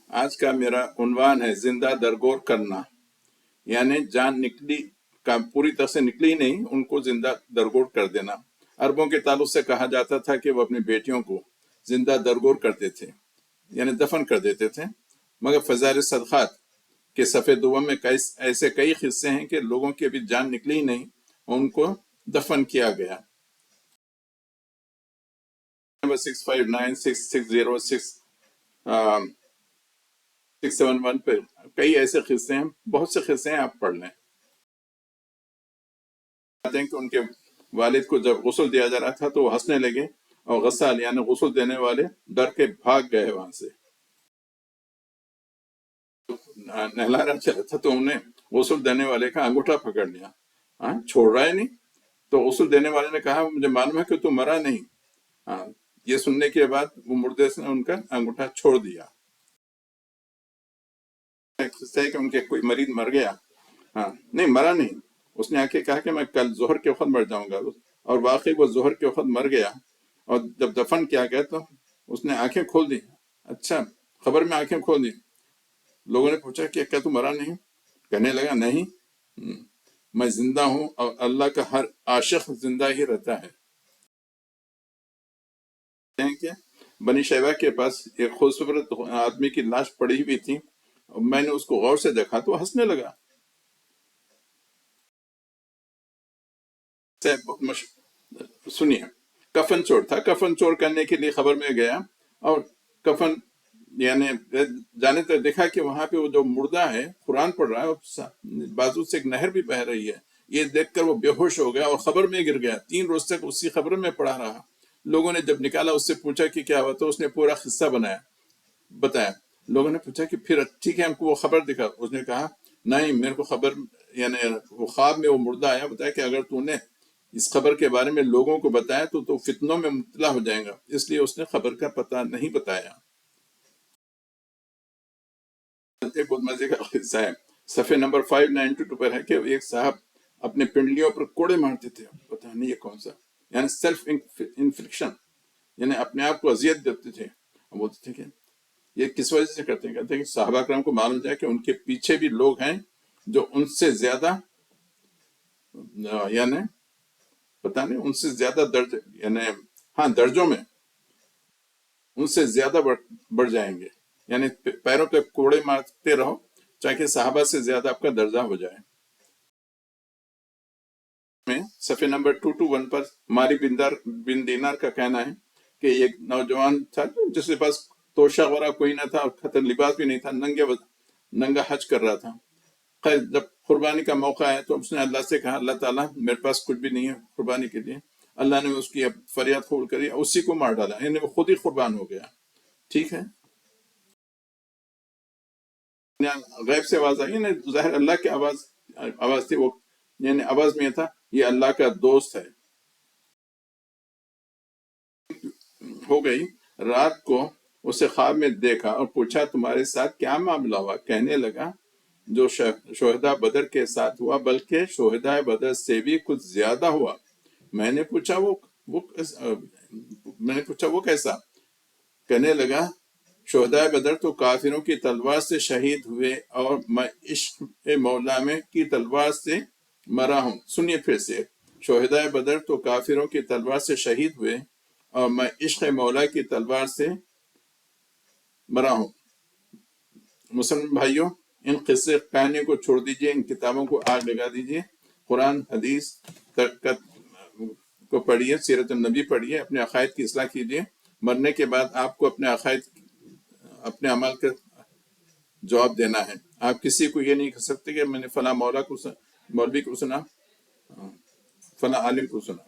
آج کا میرا عنوان ہے زندہ درگور کرنا، یعنی جان نکلی کا پوری طرح سے نکلی نہیں، ان کو زندہ درگور کر دینا۔ عربوں کے تعلق سے کہا جاتا تھا کہ وہ اپنی بیٹیوں کو زندہ درگور کرتے تھے، یعنی دفن کر دیتے تھے، مگر فضائل صدقات کے صفحے دوم میں ایسے کئی قصے ہیں کہ لوگوں کی ابھی جان نکلی ہی نہیں، ان کو دفن کیا گیا۔ 659660671 پہ کئی ایسے قصے ہیں، بہت سے قصے ہیں، آپ پڑھ لیں۔ کہتے ہیں کہ ان کے والد کو جب غسل دیا جا رہا تھا تو وہ ہنسنے لگے، اور غسال یعنی غسل دینے والے ڈر کے بھاگ گئے وہاں سے۔ نہلا رہا چلا تھا تو انہیں غسل دینے والے کا انگوٹھا پکڑ لیا، چھوڑ رہا ہے نہیں، تو غسل دینے والے نے کہا مجھے معلوم ہے کہ تو مرا نہیں۔ یہ سننے کے بعد وہ مردے سے ان کا انگوٹھا چھوڑ دیا۔ کہ ان کے کوئی مریض مر گیا، نہیں مرا نہیں، اس نے آ کے کہا کہ میں کل ظہر کے وقت مر جاؤں گا، اور واقعی وہ ظہر کے وقت مر گیا، اور جب دفن کیا گیا تو اس نے آنکھیں کھول دی۔ اچھا، خبر میں آنکھیں کھول دی۔ لوگوں نے پوچھا کہ کیا تو مرا نہیں؟ کہنے لگا نہیں، میں زندہ ہوں، اور اللہ کا ہر عاشق زندہ ہی رہتا ہے۔ کہ بنی شیبہ کے پاس ایک خوبصورت آدمی کی لاش پڑی ہوئی تھی، میں نے اس کو غور سے دیکھا تو ہنسنے لگا۔ سنیے، کفن چور تھا، کفن چور کرنے کے لیے خبر میں گیا، اور کفن یعنی جانے تک دیکھا کہ وہاں پہ وہ جو مردہ ہے قرآن پڑھ رہا ہے، بازو سے ایک نہر بھی بہہ رہی ہے۔ یہ دیکھ کر وہ بے ہوش ہو گیا اور خبر میں گر گیا، 3 روز تک اسی خبر میں پڑا رہا۔ لوگوں نے جب نکالا، اس سے پوچھا کہ کیا ہوا، تو اس نے پورا قصہ بتایا۔ لوگوں نے پوچھا کہ پھر ٹھیک ہے ہم کو وہ خبر دکھا۔ اس نے کہا نہیں، میرے کو خبر یعنی وہ خواب میں وہ مردہ آیا، بتایا کہ اگر تو نے اس خبر کے بارے میں لوگوں کو بتایا تو فتنوں میں مبتلا ہو جائیں گا، اس لیے اس نے خبر کا پتہ نہیں بتایا۔ ایک بہت مزے کا قصہ ہے، صفحے نمبر 592 پر ہے، کہ ایک صاحب اپنے پنڈلیوں پر کوڑے مارتے تھے۔ پتہ نہیں یہ کون سا، یعنی سیلف انفلیکشن، یعنی اپنے آپ کو اذیت دیتے تھے۔ بولتے تھے کہ یہ کس وجہ سے کرتے ہیں؟ کہتے ہیں کہ صحابہ کرام کو معلوم جائے کہ ان کے پیچھے بھی لوگ ہیں جو ان سے زیادہ یعنی پتہ نہیں ان سے زیادہ یعنی درجوں میں ان سے زیادہ بڑھ جائیں گے، یعنی پیروں پہ کوڑے مارتے رہو تاکہ صحابہ سے زیادہ آپ کا درجہ ہو جائے۔ میں صفحے نمبر 221 پر مالک بن دینار کا کہنا ہے کہ ایک نوجوان تھا جس کے پاس توشہ وغیرہ کوئی نہ تھا، اور خطر لباس بھی نہیں تھا، ننگا حج کر رہا تھا۔ خیر جب قربانی کا موقع آیا تو اس نے اللہ سے کہا اللہ تعالیٰ میرے پاس کچھ بھی نہیں ہے قربانی کے لیے۔ اللہ نے اس کی فریاد قبول کری، اسی کو مار ڈالا، یعنی وہ خود ہی قربان ہو گیا۔ ٹھیک ہے، غیب سے آواز آئی، یعنی ظاہر اللہ کی آواز تھی، وہ یعنی آواز میں تھا یہ اللہ کا دوست ہے۔ ہو گئی رات کو اسے خواب میں دیکھا اور پوچھا تمہارے ساتھ کیا معاملہ ہوا؟ کہنے لگا جو شہداء بدر کے ساتھ ہوا بلکہ شہداء بدر سے بھی کچھ زیادہ ہوا۔ میں نے پوچھا وہ کیسا؟ کہنے لگا شہداء بدر تو کافروں کی تلوار سے شہید ہوئے، اور میں عشق مولا میں کی تلوار سے مرا ہوں۔ سنیے پھر سے، شہداء بدر تو کافروں کی تلوار سے شہید ہوئے، اور میں عشق مولا کی تلوار سے مرا ہوں۔ مسلمان بھائیوں، ان قصے کہانی کو چھوڑ دیجئے، ان کتابوں کو آگ لگا دیجئے، قرآن حدیث کو پڑھیے، سیرت النبی پڑھیے، اپنے عقائد کی اصلاح کیجئے۔ مرنے کے بعد آپ کو اپنے عقائد اپنے عمل کا جواب دینا ہے۔ آپ کسی کو یہ نہیں کہہ سکتے کہ میں نے فلاں مولوی کو سنا، فلاں عالم کو سنا۔